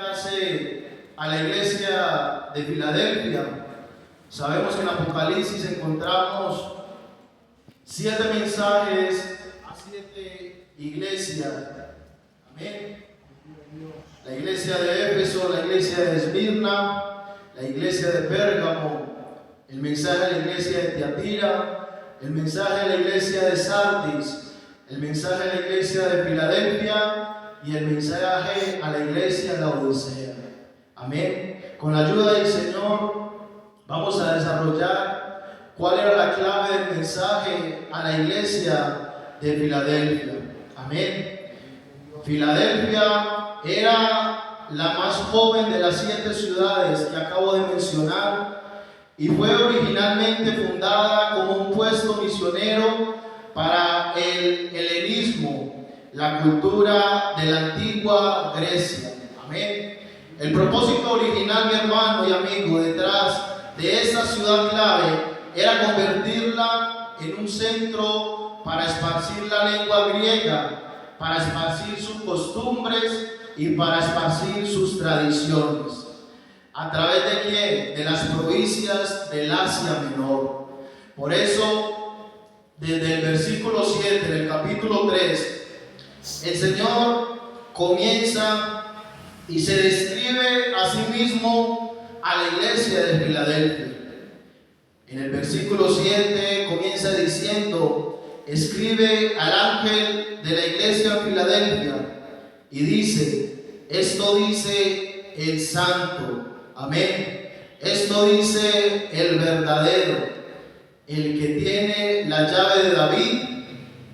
hace a la iglesia de Filadelfia. Sabemos que en Apocalipsis encontramos 7 mensajes a 7 iglesias. Amén. La iglesia de Éfeso, la iglesia de Esmirna, la iglesia de Pérgamo, el mensaje a la iglesia de Tiatira, el mensaje a la iglesia de Sardis, el mensaje a la iglesia de Filadelfia y el mensaje a la iglesia de Laodicea. Amén. Con la ayuda del Señor vamos a desarrollar cuál era la clave del mensaje a la iglesia de Filadelfia. Amén. Filadelfia era la más joven de las 7 ciudades que acabo de mencionar y fue originalmente fundada como un puesto misionero para el helenismo, la cultura de la antigua Grecia. Amén. El propósito original, mi hermano y amigo, detrás de esta ciudad clave era convertirla en un centro para esparcir la lengua griega, para esparcir sus costumbres y para esparcir sus tradiciones. ¿A través de quién? De las provincias del Asia Menor. Por eso, desde el versículo 7 del capítulo 3, el Señor comienza y se describe a sí mismo a la iglesia de Filadelfia. En el versículo 7 comienza diciendo: escribe al ángel de la iglesia de Filadelfia y dice: esto dice el santo. Amén. Esto dice el verdadero, el que tiene la llave de David,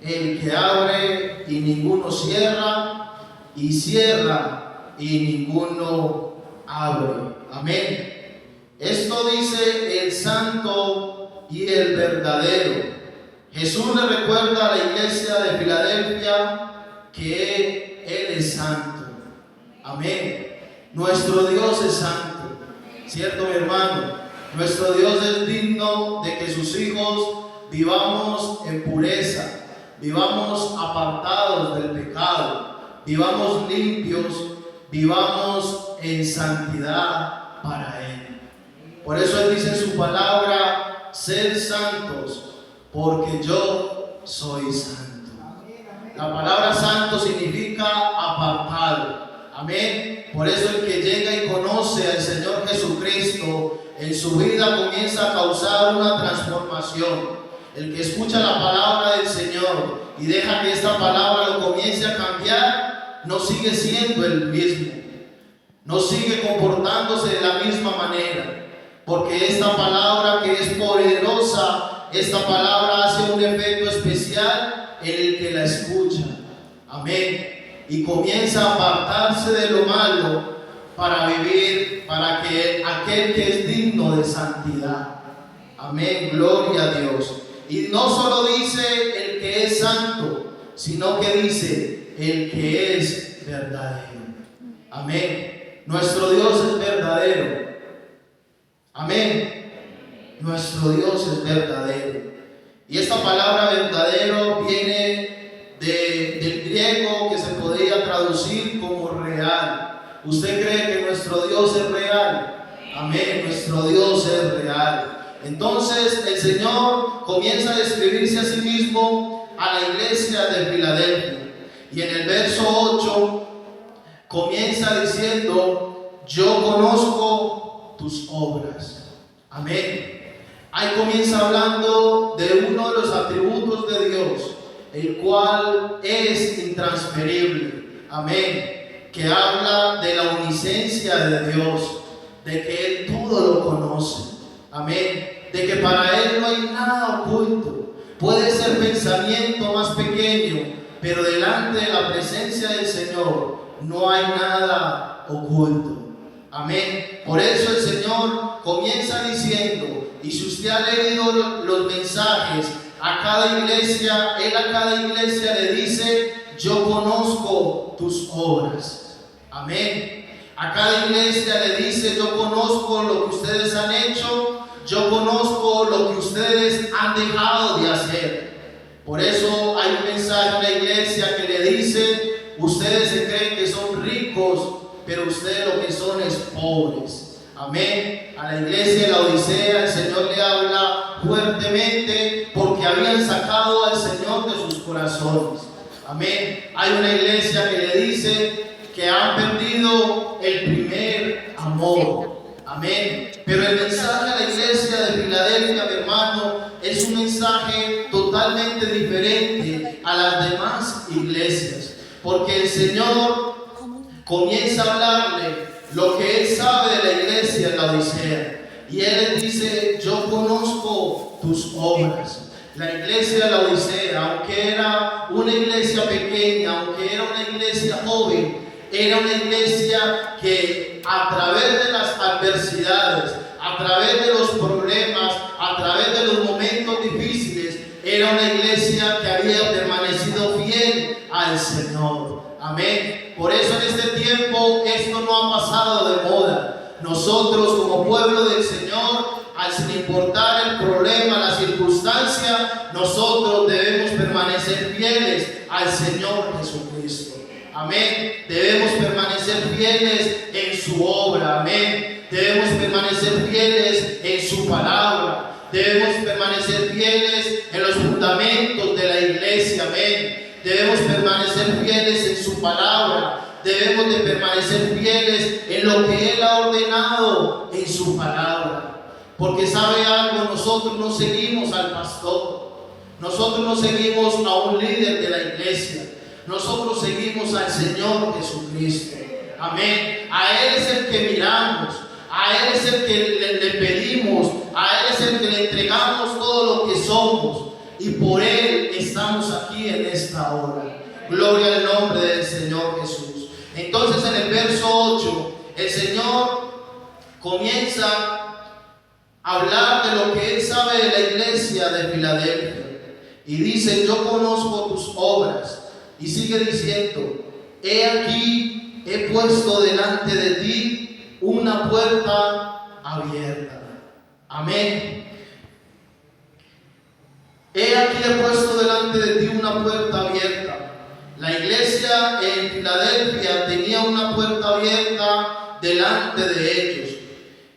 el que abre y ninguno cierra, y cierra y ninguno abre. Amén. Esto dice el santo y el verdadero. Jesús le recuerda a la iglesia de Filadelfia que Él es santo. Amén. Nuestro Dios es santo. ¿Cierto, mi hermano? Nuestro Dios es digno de que sus hijos vivamos en pureza, vivamos apartados del pecado, vivamos limpios, vivamos en santidad para Él. Por eso Él dice en su palabra: sed santos, porque yo soy santo. La palabra santo significa apartado. Amén. Por eso el que llega y conoce al Señor Jesucristo en su vida comienza a causar una transformación. El que escucha la palabra del Señor y deja que esta palabra lo comience a cambiar, no sigue siendo el mismo, no sigue comportándose de la misma manera, porque esta palabra, que es poderosa, esta palabra hace un efecto especial en el que la escucha. Amén. Y comienza a apartarse de lo malo para vivir para que aquel que es digno de santidad. Amén. Gloria a Dios. Y no solo dice el que es santo, sino que dice el que es verdadero. Amén. Nuestro Dios es verdadero. Amén. Nuestro Dios es verdadero. Y esta palabra verdadero viene del griego, que se podría traducir como real. ¿Usted cree que nuestro Dios es real? Amén. Nuestro Dios es real. Entonces el Señor comienza a describirse a sí mismo a la iglesia de Filadelfia. Y en el verso 8 comienza diciendo: yo conozco tus obras. Amén. Ahí comienza hablando de uno de los atributos de Dios, el cual es intransferible. Amén. Que habla de la omnisciencia de Dios, de que Él todo lo conoce. Amén. De que para Él no hay nada oculto. Puede ser pensamiento más pequeño, pero delante de la presencia del Señor no hay nada oculto. Amén. Por eso el Señor comienza diciendo, y si usted ha leído los mensajes a cada iglesia, Él a cada iglesia le dice: yo conozco tus obras. Amén. A cada iglesia le dice: yo conozco lo que ustedes han hecho, yo conozco lo que ustedes han dejado de hacer. Por eso hay un mensaje a la iglesia que le dice: ustedes se creen que son ricos pero ustedes lo que son es pobres. Amén. A la iglesia de la Odisea el Señor le habla fuertemente porque habían sacado al Señor de sus corazones. Amén. Hay una iglesia que le dice que han perdido el primer amor. Amén. Pero el mensaje a la iglesia de Filadelfia, mi hermano, es un mensaje totalmente diferente a las demás iglesias. Porque el Señor comienza a hablarle lo que Él sabe de la iglesia de la Odisea. Y Él les dice: yo conozco tus obras. La iglesia de la Odisea, aunque era una iglesia pequeña, aunque era una iglesia joven, era una iglesia que a través de las adversidades, a través de los problemas, a través de los momentos difíciles, era una iglesia que había permanecido fiel al Señor. Amén. Por eso en este tiempo esto no ha pasado de moda. Nosotros como pueblo del Señor, sin importar el problema, la circunstancia, nosotros debemos permanecer fieles al Señor Jesucristo. Amén. Debemos permanecer fieles en su obra. Amén. Debemos permanecer fieles en su palabra. Debemos permanecer fieles en los fundamentos de la iglesia. Amén. Debemos permanecer fieles en su palabra. Debemos de permanecer fieles en lo que Él ha ordenado en su palabra. Porque sabe algo, nosotros no seguimos al pastor. Nosotros no seguimos a un líder de la iglesia. Nosotros seguimos al Señor Jesucristo. Amén. A Él es el que miramos. A Él es el que le pedimos. A Él es el que le entregamos todo lo que somos. Y por Él estamos aquí en esta hora. Gloria al nombre del Señor Jesús. Entonces en el verso 8, el Señor comienza a hablar de lo que Él sabe de la iglesia de Filadelfia. Y dice: yo conozco tus obras. Y sigue diciendo: he aquí, he puesto delante de ti una puerta abierta. Amén. He aquí, he puesto delante de ti una puerta abierta. La iglesia en Filadelfia tenía una puerta abierta delante de ellos.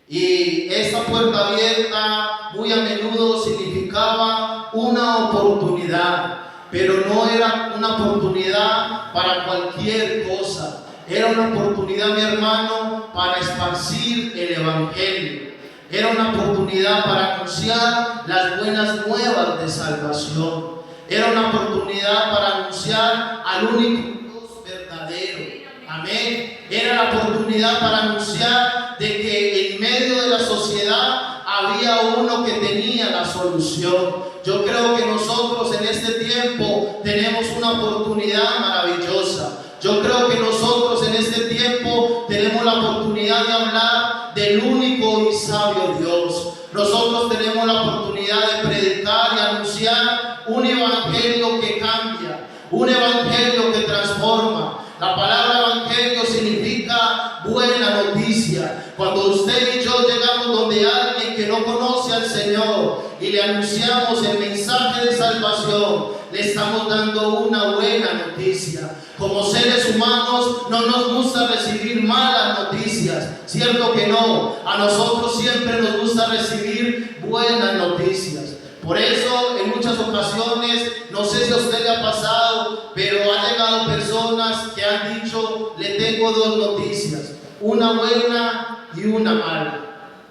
Y esa puerta abierta muy a menudo significaba una oportunidad. Pero no era una oportunidad para cualquier cosa. Era una oportunidad, mi hermano, para esparcir el evangelio. Era una oportunidad para anunciar las buenas nuevas de salvación. Era una oportunidad para anunciar al único Dios verdadero. Amén. Era la oportunidad para anunciar de que en medio de la sociedad había uno que tenía la solución. Yo creo que nosotros en este tiempo tenemos una oportunidad maravillosa. Yo creo que nosotros en este tiempo tenemos la oportunidad de hablar del único y sabio Dios. Nosotros tenemos la oportunidad de predicar y anunciar un evangelio que cambia, un evangelio que transforma. La palabra evangelio significa buena noticia. Cuando usted y yo llegamos donde alguien que no conoce al Señor y le anunciamos el mensaje de salvación, le estamos dando una buena noticia. Como seres humanos no nos gusta recibir malas noticias, ¿cierto que no? A nosotros siempre nos gusta recibir buenas noticias. Por eso en muchas ocasiones, no sé si a usted le ha pasado, pero ha llegado personas que han dicho: le tengo dos noticias, una buena y una mala.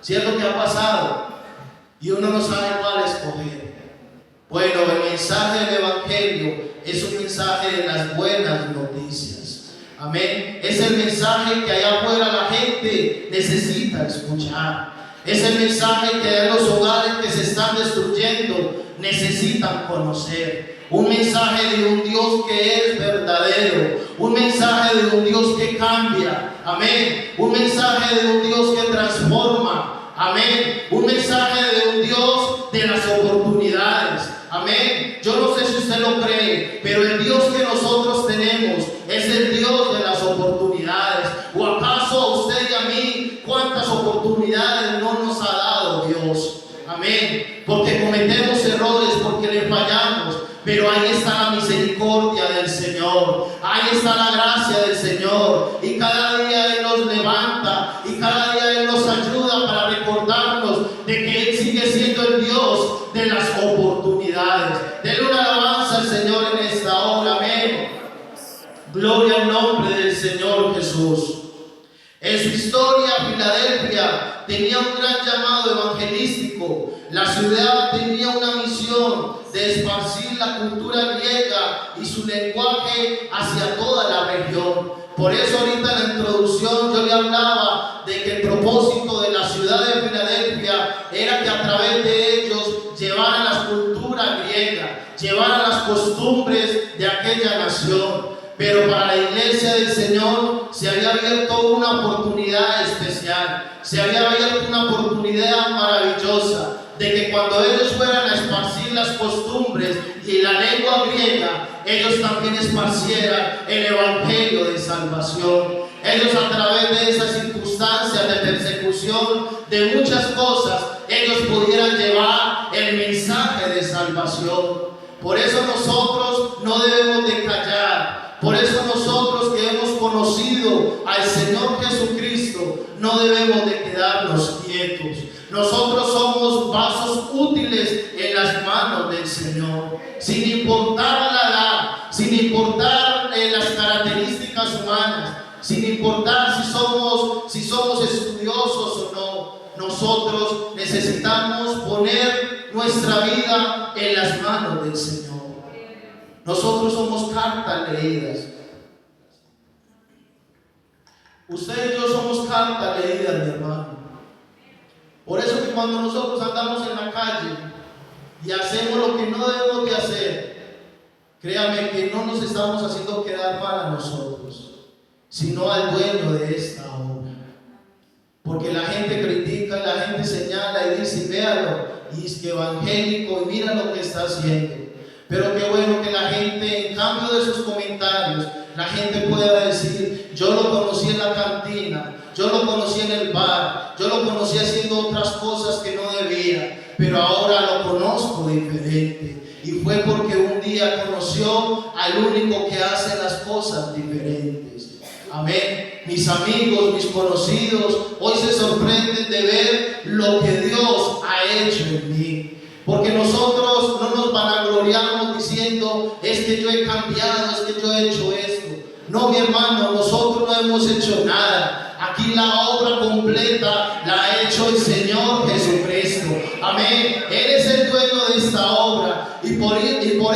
¿Cierto que ha pasado? Y uno no sabe cuál escoger. Bueno, el mensaje del evangelio es un mensaje de las buenas noticias. Amén. Es el mensaje que allá afuera la gente necesita escuchar. Es el mensaje que en los hogares que se están destruyendo necesitan conocer. Un mensaje de un Dios que es verdadero. Un mensaje de un Dios que cambia. Amén. Un mensaje de un Dios que transforma. Amén. Un mensaje de un Dios de las oportunidades. Amén. Yo no sé si usted lo cree, pero el Dios que nosotros tenemos es el Dios de las oportunidades. ¿O acaso a usted y a mí cuántas oportunidades no nos ha dado Dios? Amén. Porque cometemos errores, porque le fallamos. Pero ahí está la misericordia del Señor. Ahí está la gracia del Señor. Y cada día Él nos En su historia, Filadelfia tenía un gran llamado evangelístico. La ciudad tenía una misión de esparcir la cultura griega y su lenguaje hacia toda la región. Por eso ahorita en la introducción yo le hablaba de que el propósito de la ciudad de Filadelfia era que a través de ellos llevaran la cultura griega, llevaran las costumbres de aquella nación. Pero para la iglesia del Señor se había abierto una oportunidad especial, se había abierto una oportunidad maravillosa de que cuando ellos fueran a esparcir las costumbres y la lengua griega, ellos también esparcieran el evangelio de salvación. Ellos a través de esas circunstancias de persecución, de muchas cosas, ellos pudieran llevar el mensaje de salvación. Por eso nosotros no debemos de callar. Por eso nosotros que hemos conocido al Señor Jesucristo no debemos de quedarnos quietos. Nosotros somos vasos útiles en las manos del Señor, sin importar la edad, sin importar las características humanas, sin importar si somos estudiosos o no. Nosotros necesitamos poner nuestra vida en las manos del Señor. Nosotros somos cartas leídas. Usted y yo somos cartas leídas, mi hermano. Por eso que cuando nosotros andamos en la calle y hacemos lo que no debemos de hacer, créame que no nos estamos haciendo quedar mal a nosotros, sino al dueño de esta obra. Porque la gente critica, la gente señala y dice, véalo, y es que evangélico, y mira lo que está haciendo. Pero qué bueno que la gente, en cambio de sus comentarios, la gente pueda decir, yo lo conocí en la cantina, yo lo conocí en el bar, yo lo conocí haciendo otras cosas que no debía, pero ahora lo conozco diferente. Y fue porque un día conoció al único que hace las cosas diferentes. Amén. Mis amigos, mis conocidos, hoy se sorprenden de ver lo que Dios ha hecho en mí. Porque nosotros no nos vanagloriamos diciendo, es que yo he cambiado, es que yo he hecho esto. No, mi hermano, nosotros no hemos hecho nada. Aquí la obra completa la ha hecho el Señor Jesucristo. Amén. Él es el dueño de esta obra. Y por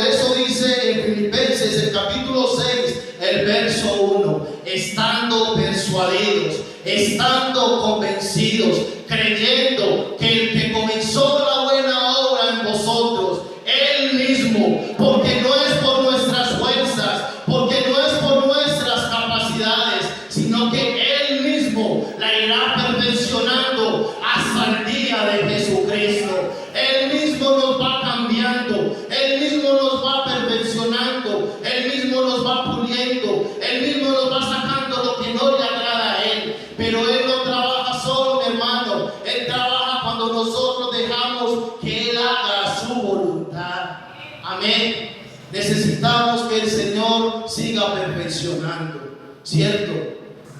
eso dice en Filipenses, el capítulo 6, el verso 1, estando persuadidos, estando convencidos, creyendo que el que comenzó la buena obra en vosotros, Él mismo, porque no es por nuestras fuerzas, porque no es por nuestras capacidades, sino que Él mismo la irá perfeccionando hasta el día de Jesucristo. Él mismo nos va cambiando, Él mismo nos va perfeccionando, Él mismo nos va puliendo, Él mismo nos va sacando lo que no le agrada a Él. Pero Él no trabaja solo, mi hermano, Él trabaja cuando nosotros dejamos que Él haga su voluntad. Amén. Necesitamos que el Señor siga perfeccionando, ¿cierto?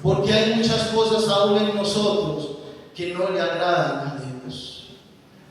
Porque hay muchas cosas aún en nosotros que no le agradan a Dios.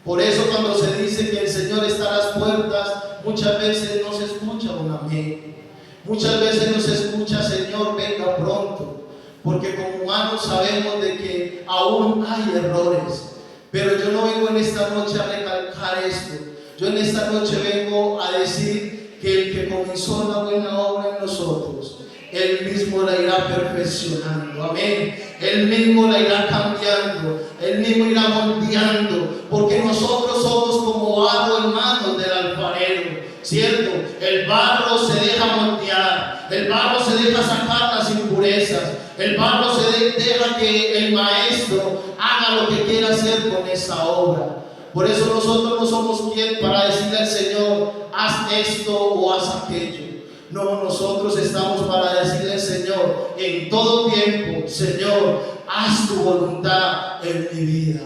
Por eso cuando se dice que el Señor está a las puertas, muchas veces no se escucha un amén. Muchas veces no se escucha, Señor, venga pronto. Porque como humanos sabemos de que aún hay errores. Pero yo no vengo en esta noche a recalcar esto. Yo en esta noche vengo a decir que el que comenzó la buena obra en nosotros, Él mismo la irá perfeccionando. Amén. Él mismo la irá cambiando. Él mismo irá moldeando. Porque nosotros somos como barro en manos del alfarero. ¿Cierto? El barro se deja moldear. El barro se deja sacar las impurezas. El barro se deja que el maestro haga lo que quiera hacer con esa obra. Por eso nosotros no somos quien para decirle al Señor, haz esto o haz aquello. No, nosotros estamos para decirle al Señor en todo tiempo, Señor, haz tu voluntad en mi vida.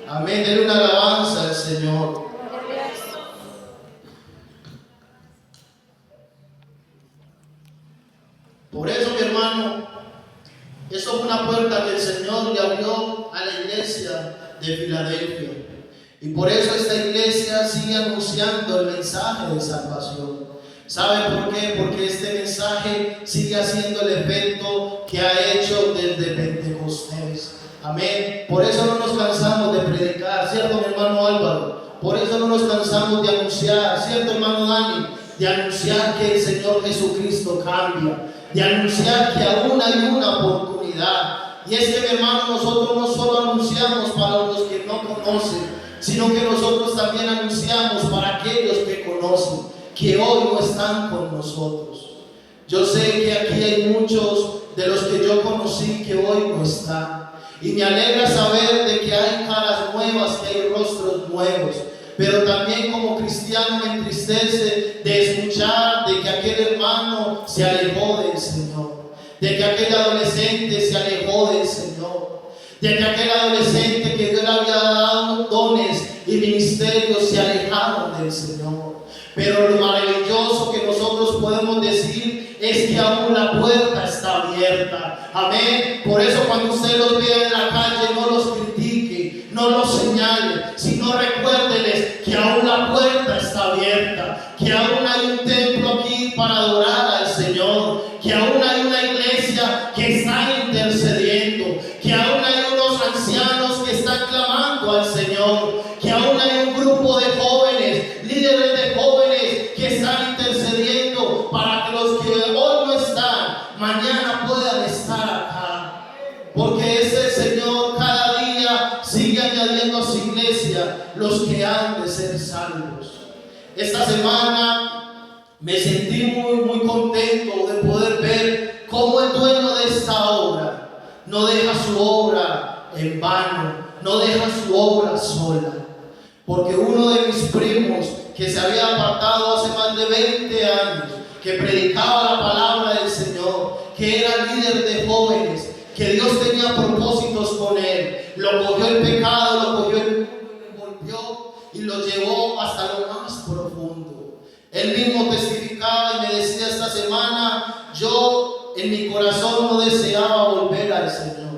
Amén. Denle una alabanza al Señor. Por eso, mi hermano, eso fue una puerta que el Señor le abrió a la iglesia de Filadelfia. Y por eso esta iglesia sigue anunciando el mensaje de salvación. ¿Sabe por qué? Porque este mensaje sigue haciendo el efecto que ha hecho desde Pentecostés. Amén. Por eso no nos cansamos de predicar, ¿cierto, mi hermano Álvaro? Por eso no nos cansamos de anunciar, ¿cierto, hermano Dani? De anunciar que el Señor Jesucristo cambia, de anunciar que aún hay una oportunidad. Y es que, mi hermano, nosotros no solo anunciamos para los que no conocen, sino que nosotros también anunciamos para aquellos que conocen, que hoy no están con nosotros. Yo sé que aquí hay muchos de los que yo conocí que hoy no están. Y me alegra saber de que hay caras nuevas, que hay rostros nuevos. Pero también como cristiano me entristece de escuchar de que aquel hermano se alejó del Señor, de que aquel adolescente se alejó del Señor, de que aquel adolescente que Dios le había dado dones y ministerios se alejaron del Señor. Pero lo maravilloso que nosotros podemos decir es que aún la puerta está abierta. Amén. Por eso cuando usted los vea en la calle, no los critique, no los señale, sino recuérdeles que aún la puerta está abierta, que aún hay un templo aquí para adorar al Señor, que aún hay una iglesia que está intercediendo, que aún hay unos ancianos que están clamando al Señor, que aún hay un grupo de jóvenes, líderes de jóvenes que están intercediendo para que los que hoy no están, mañana puedan estar acá. Porque ese Señor cada día sigue añadiendo a su iglesia los que han de ser salvos. Esta semana me sentí muy contento de poder ver cómo el dueño de esta obra no deja su obra en vano, no deja su obra sola. Porque uno de mis primos que se había apartado hace más de 20 años, que predicaba la palabra del Señor, que era líder de jóvenes, que Dios tenía propósitos con él, lo cogió el pecado, lo cogió el mundo y le golpeó y lo llevó hasta lo más profundo. Él mismo testificaba y me decía esta semana: yo en mi corazón no deseaba volver al Señor.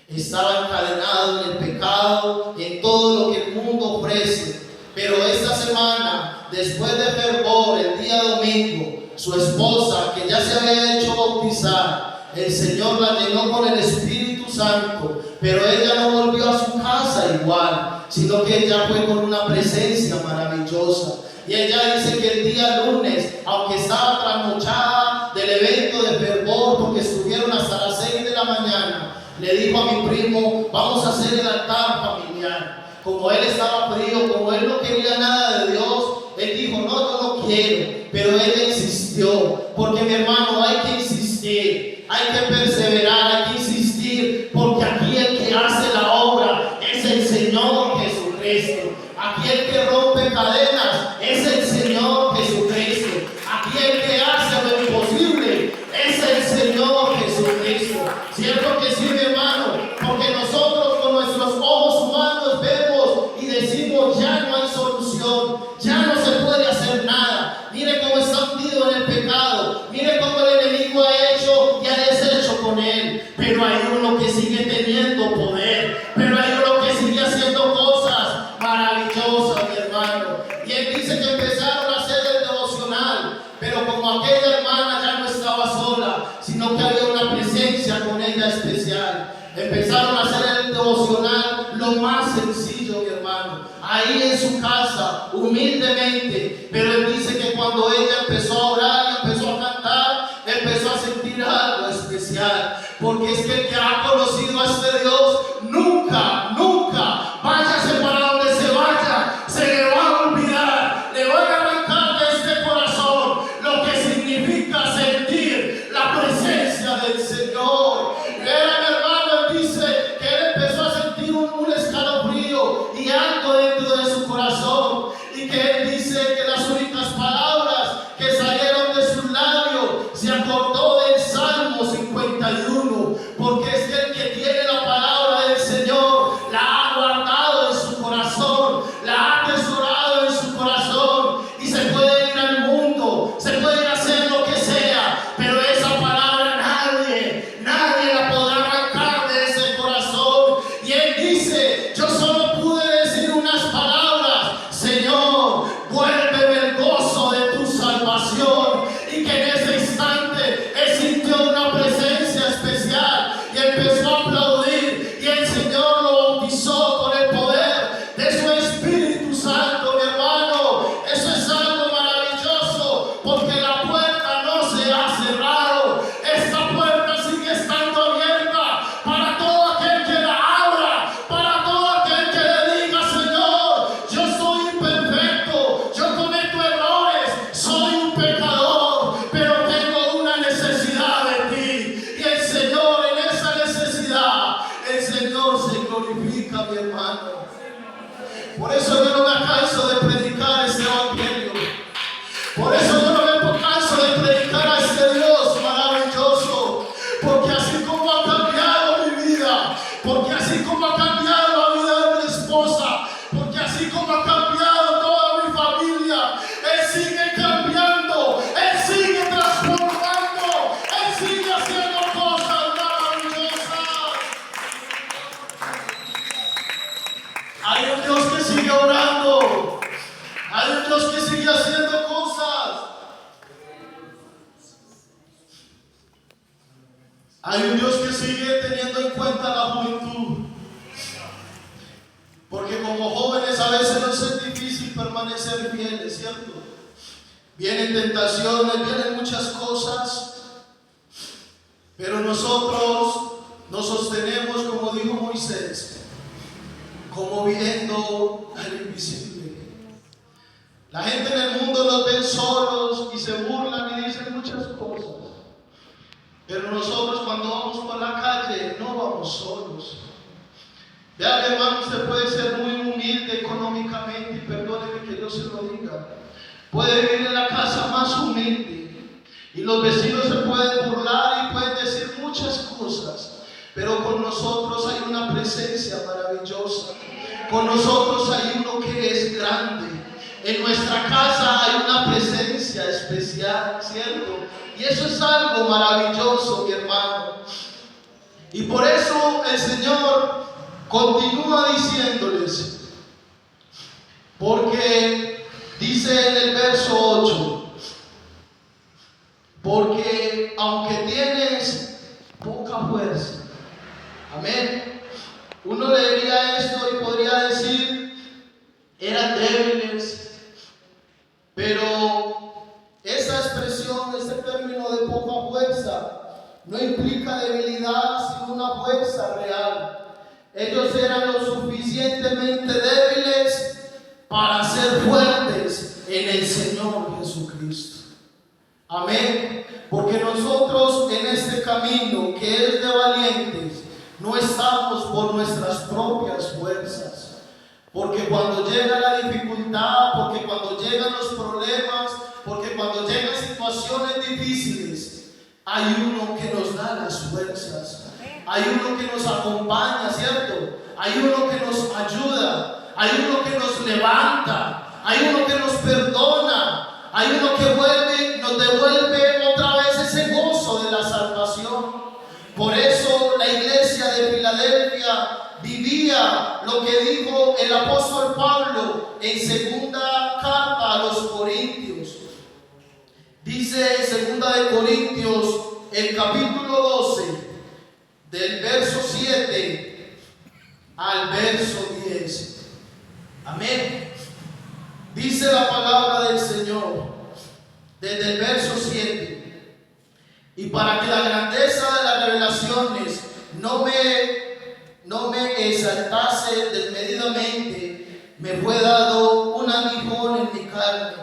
Estaba encadenado en el pecado, en todo lo que el mundo ofrece. Pero esta semana, después de fervor, el día domingo, su esposa, que ya se había hecho bautizar, el Señor la llenó con el Espíritu Santo, pero ella no volvió a su casa igual, sino que ella fue con una presencia maravillosa. Y ella dice que el día lunes, aunque estaba trasnochada del evento de fervor, porque estuvieron hasta las 6 de la mañana, le dijo a mi primo: vamos a hacer el altar familiar. Como él estaba frío, como él no quería nada de Dios, él dijo: no, yo no quiero. Pero ella insistió, porque mi hermano, hay que insistir, hay que perseverar, hay que insistir, porque aquí el que hace la obra es el Señor Jesucristo. Aquí el que rompe cadenas es el Señor Jesucristo. Aquí el que hace lo imposible es el Señor Jesucristo. ¿Cierto que sí, mi hermano? Porque nosotros con nuestros ojos humanos vemos y decimos: ya no hay solución, ya no se puede hacer nada. Mire cómo está hundido en el pecado, mire cómo el enemigo ha hecho y ha deshecho con él. Pero hay uno que sigue teniendo poder, pero hay uno que sigue haciendo cosas maravillosas, mi hermano. Y él dice que empezaron a hacer el devocional, pero como aquella hermana ya no estaba sola, sino que había una presencia con ella especial. Empezaron a hacer el devocional lo más sencillo, mi hermano, ahí en su casa, humildemente. Pero él dice que cuando ella empezó a orar y empezó a cantar, empezó a sentir algo especial. Porque es que el que ha conocido a este Dios nunca, váyase para donde se vaya, se le va a olvidar, le van a arrancar de este corazón lo que significa sentir la presencia del Señor. Era, mi hermano, él dice que él empezó a sentir un escalofrío y algo dentro de su corazón, y que él dice que las únicas palabras que salieron de sus labios se acordó del Salmo 51, porque es que el que tiene la palabra del Señor la ha guardado en su corazón, la ha atesorado en su corazón, y se puede ir al mundo, se puede hacer lo que sea, pero esa palabra nadie la podrá arrancar de ese corazón. Y él dice: yo solo pude decir unas palabras, glorifica, mi hermano. Por eso yo no me canso de predicar este evangelio. Por eso yo no me canso de predicar a este Dios maravilloso. Porque así como ha cambiado mi vida, porque así como ha cambiado la vida de mi esposa, porque así como ha cambiado toda mi familia, Él sigue cambiando, Él sigue transformando, Él sigue haciendo cosas maravillosas. Hay un Dios que sigue orando, hay un Dios que sigue haciendo cosas. Hay un Dios que sigue teniendo en cuenta la juventud. Porque como jóvenes a veces nos es difícil permanecer fieles, ¿cierto? Vienen tentaciones, vienen muchas cosas. Pero nosotros nos sostenemos, como dijo Moisés, como viendo al invisible. La gente en el mundo nos ve solos y se burlan y dicen muchas cosas. Pero nosotros cuando vamos por la calle no vamos solos. Vean, hermano, usted puede ser muy humilde económicamente y perdóneme que yo se lo diga. Puede vivir en la casa más humilde y los vecinos se pueden burlar y pueden decir muchas cosas. Pero con nosotros hay una presencia maravillosa. Con nosotros hay uno que es grande. En nuestra casa hay una presencia especial, ¿cierto? Y eso es algo maravilloso, mi hermano. Y por eso el Señor continúa diciéndoles, porque dice en el verso 8, porque aunque tienes poca fuerza, amén, uno leería esto y podría decir, eran débiles, pero esa expresión, este término de poca fuerza, no implica debilidad, sino una fuerza real. Ellos eran lo suficientemente débiles para ser fuertes en el Señor Jesucristo. Amén. Porque nosotros en este camino que es de valientes, no estamos por nuestras propias fuerzas. Porque cuando llega la dificultad, porque cuando llegan los problemas, porque cuando llegan situaciones difíciles, hay uno que nos da las fuerzas. Hay uno que nos acompaña, ¿cierto? Hay uno que nos ayuda. Hay uno que nos levanta. Hay uno que nos perdona. Hay uno que nos devuelve otra vez ese gozo de la salvación. Por eso la iglesia de Filadelfia vivía lo que dijo el apóstol Pablo en segunda carta a los Corintios. Dice en segunda de Corintios, el capítulo 12, del verso 7 al verso 10. Amén. Dice la palabra del Señor desde el verso 7. Y para que la grandeza de las revelaciones no me exaltase desmedidamente, me fue dado un aguijón en mi carne,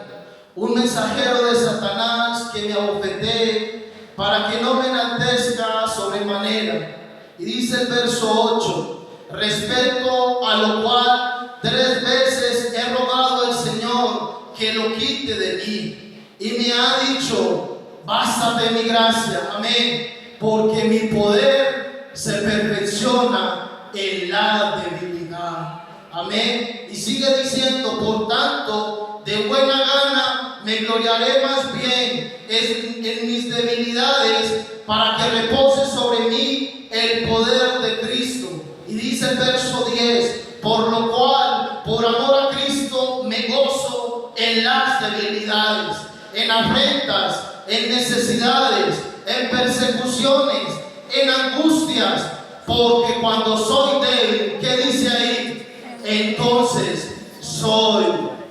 un mensajero de Satanás que me abofetee, para que no me enaltezca sobremanera. Y dice el verso 8, respecto a lo cual 3 veces he rogado al Señor que lo quite de mí, y me ha dicho, bástate mi gracia, amén, porque mi poder se perfecciona en la debilidad, amén. Y sigue diciendo, por tanto, de buena gana me gloriaré más bien en mis debilidades, para que repose sobre mí el poder de Cristo. Y dice el verso 10, por lo cual, por amor a Cristo, me gozo en las debilidades, en afrentas, en necesidades, en persecuciones, en angustias, porque cuando soy débil, ¿qué dice ahí? Entonces soy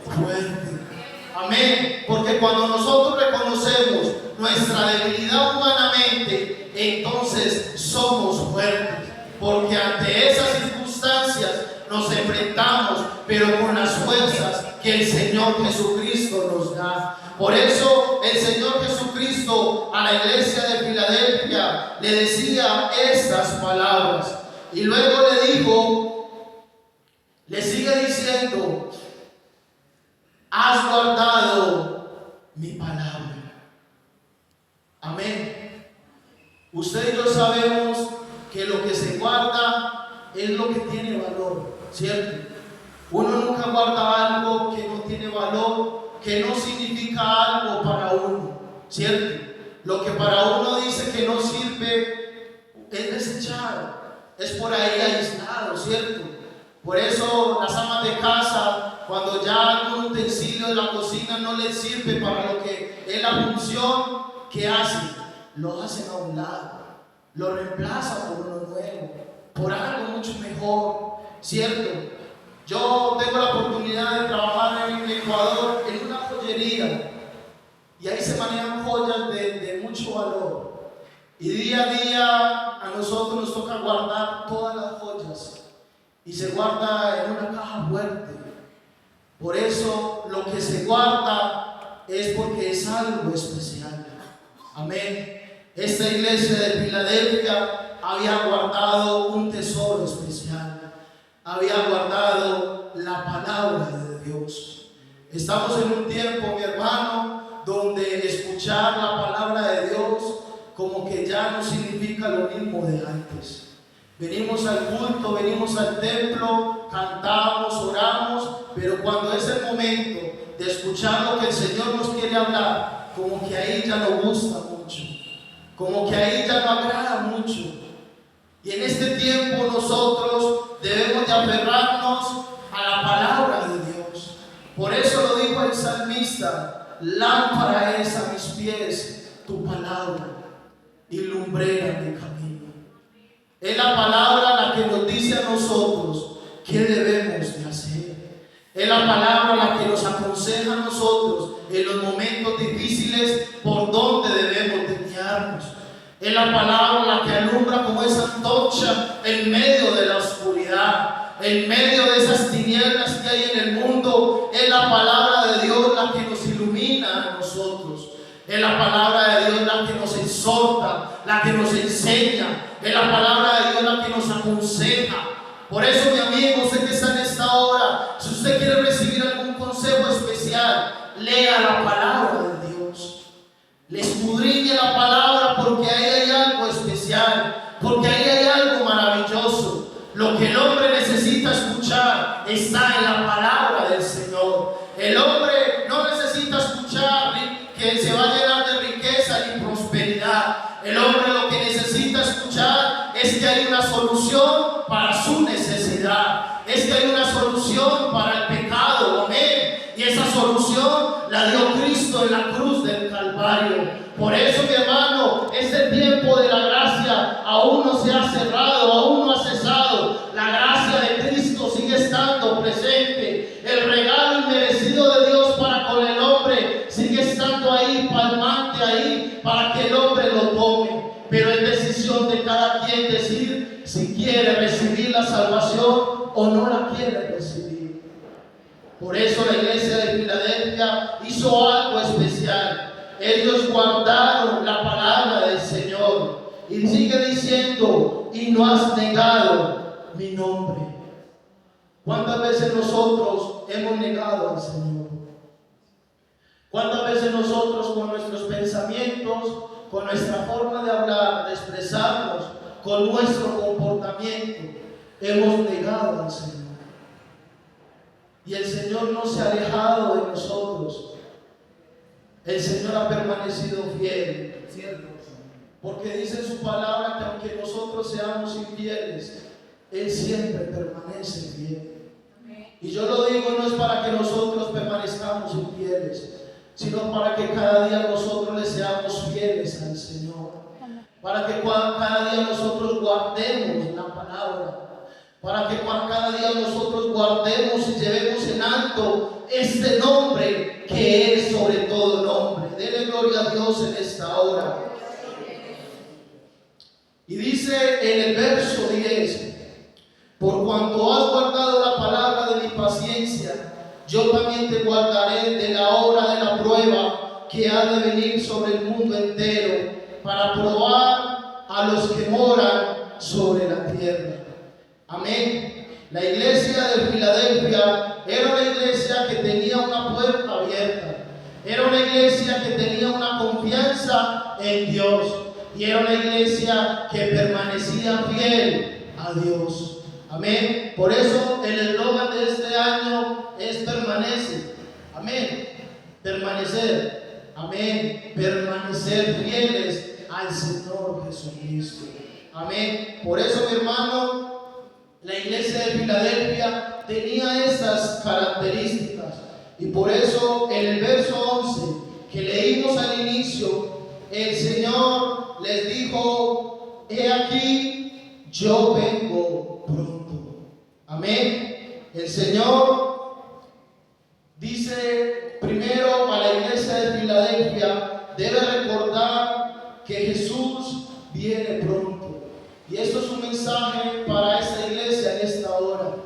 fuerte. Amén. Porque cuando nosotros reconocemos nuestra debilidad humanamente, entonces somos fuertes. Porque ante esas circunstancias nos enfrentamos, pero con las fuerzas que el Señor Jesucristo nos da. Por eso el Señor Jesucristo a la iglesia de Filadelfia le decía estas palabras. Y luego le dijo, diciendo, has guardado mi palabra. Amén. Usted y yo sabemos que lo que se guarda es lo que tiene valor, ¿cierto? Uno nunca guarda algo que no tiene valor, que no significa algo para uno, ¿cierto? Lo que para uno dice que no sirve es desechado, es por ahí aislado, ¿cierto? Por eso las amas de casa, cuando ya algún utensilio de la cocina no les sirve para lo que es la función que hacen, lo hacen a un lado, lo reemplazan por uno nuevo, por algo mucho mejor, ¿cierto? Yo tengo la oportunidad de trabajar en Ecuador en una joyería y ahí se manejan joyas de mucho valor. Y día a día a nosotros nos toca guardar todas las joyas y se guarda en una caja fuerte. Por eso lo que se guarda es porque es algo especial. Amén. Esta iglesia de Filadelfia había guardado un tesoro especial. Había guardado la palabra de Dios. Estamos en un tiempo, mi hermano, donde escuchar la palabra de Dios como que ya no significa lo mismo de antes. Venimos al culto, venimos al templo, cantamos, oramos, pero cuando es el momento de escuchar lo que el Señor nos quiere hablar, como que ahí ya no gusta mucho, como que ahí ya no agrada mucho. Y en este tiempo nosotros debemos de aferrarnos a la palabra de Dios. Por eso lo dijo el salmista: lámpara es a mis pies tu palabra y lumbrera mi camino. Es la palabra la que nos dice a nosotros qué debemos de hacer. Es la palabra la que nos aconseja a nosotros en los momentos difíciles por dónde debemos de guiarnos. Es la palabra la que alumbra como esa antorcha en medio de la oscuridad, en medio de esas tinieblas que hay en el mundo. Es la palabra de Dios la que nos ilumina a nosotros. Es la palabra de Dios la que nos exhorta, la que nos enseña. Es la palabra de Dios la que nos aconseja. Por eso, mi amigo, usted que está en esta hora, si usted quiere recibir algún consejo especial, lea la palabra de Dios. Le escudriñe la palabra, porque ahí hay algo especial, porque ahí hay algo maravilloso. Lo que el hombre necesita escuchar está en la palabra del Señor. El hombre no necesita escuchar que se va a llenar de riqueza y prosperidad. El hombre lo que necesita escuchar es que hay una solución para su necesidad, es que hay una solución para el pecado. Amén. Y esa solución la dio Cristo en la cruz del Calvario. Por eso, mi hermano, este tiempo de la gracia aún no se ha cerrado, aún no ha cesado. La gracia de Cristo sigue estando presente. El regalo inmerecido de Dios para con el hombre sigue estando ahí, palmante ahí, para que el hombre lo tome. Pero es decisión de cada quien decir si quiere recibir la salvación o no la quiere recibir. Por eso la iglesia de Filadelfia hizo algo especial. Ellos guardaron la palabra del Señor. Y sigue diciendo: y no has negado mi nombre. ¿Cuántas veces nosotros hemos negado al Señor? ¿Cuántas veces nosotros, con nuestros pensamientos, con nuestra forma de hablar, de expresarnos, con nuestro comportamiento, hemos negado al Señor? Y el Señor no se ha alejado de nosotros. El Señor ha permanecido fiel, ¿cierto? Porque dice en su palabra que aunque nosotros seamos infieles, Él siempre permanece fiel. Y yo lo digo no es para que nosotros permanezcamos infieles, sino para que cada día nosotros le seamos fieles al Señor. Para que cada día nosotros guardemos la palabra. Para que cada día nosotros guardemos y llevemos en alto este nombre que es sobre todo nombre. Dele gloria a Dios en esta hora. Y dice en el verso 10: por cuanto has guardado la palabra de mi paciencia, yo también te guardaré de la hora de la prueba que ha de venir sobre el mundo entero, para probar a los que moran sobre la tierra. Amén. La iglesia de Filadelfia era una iglesia que tenía una puerta abierta. Era una iglesia que tenía una confianza en Dios. Y era una iglesia que permanecía fiel a Dios. Amén. Por eso el eslogan de este año es permanece. Amén. Permanecer. Amén. Permanecer fieles al Señor Jesucristo. Amén. Por eso, mi hermano, la iglesia de Filadelfia tenía esas características. Y por eso en el verso 11 que leímos al inicio, el Señor les dijo: he aquí, yo vengo pronto. Amén. El Señor dice primero a la iglesia de Filadelfia: debe recordar que Jesús viene pronto. Y esto es un mensaje para esta iglesia en esta hora.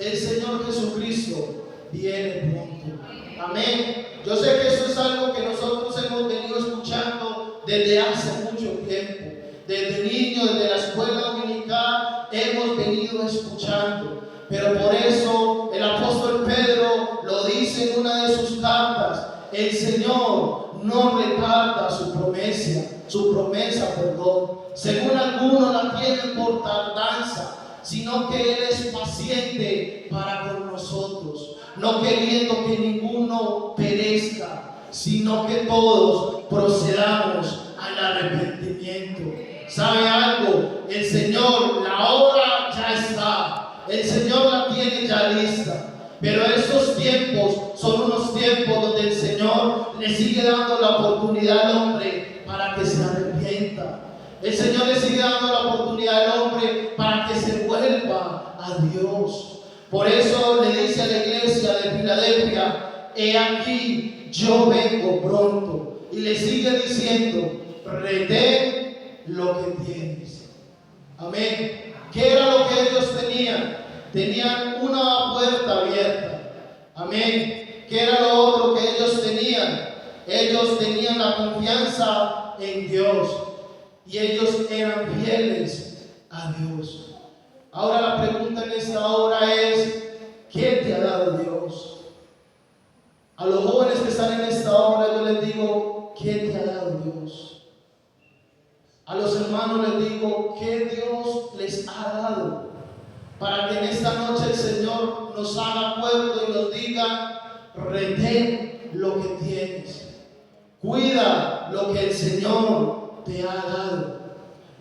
El Señor Jesucristo viene pronto. Amén. Yo sé que esto es algo que nosotros hemos venido escuchando desde hace mucho tiempo. Desde niños, desde la escuela dominical, hemos venido escuchando. Pero por eso el apóstol Pedro lo dice en una de sus cartas: el Señor no retarda su promesa, según algunos la tienen por tardanza, sino que Él es paciente para con nosotros, no queriendo que ninguno perezca, sino que todos procedamos al arrepentimiento. ¿Sabe algo? El Señor, la hora ya está, el Señor la tiene ya lista. Pero estos tiempos son unos tiempos donde el Señor le sigue dando la oportunidad al hombre para que se arrepienta. El Señor le sigue dando la oportunidad al hombre para que se vuelva a Dios. Por eso le dice a la iglesia de Filadelfia: he aquí, yo vengo pronto. Y le sigue diciendo: retén lo que tienes. Amén. ¿Qué era lo que ellos tenían? Tenían una puerta abierta. Amén. ¿Qué era lo otro que ellos tenían? Ellos tenían la confianza en Dios. Y ellos eran fieles a Dios. Ahora la pregunta en esta hora es: ¿qué te ha dado Dios? A los jóvenes que están en esta hora yo les digo: ¿qué te ha dado Dios? A los hermanos les digo: ¿qué Dios les ha dado? Para que en esta noche el Señor nos haga acuerdo y nos diga: retén lo que tienes. Cuida lo que el Señor te ha dado.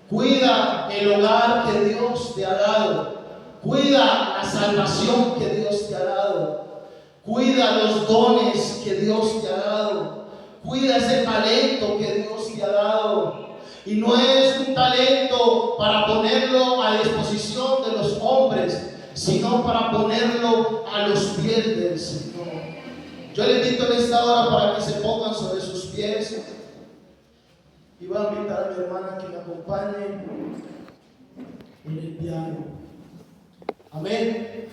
Cuida el hogar que Dios te ha dado. Cuida la salvación que Dios te ha dado. Cuida los dones que Dios te ha dado. Cuida ese talento que Dios te ha dado. Y no es un talento para ponerlo a disposición de los hombres, sino para ponerlo a los pies del Señor. Yo les invito en esta hora para que se pongan sobre sus pies. Y voy a invitar a mi hermana que me acompañe en el piano. Amén.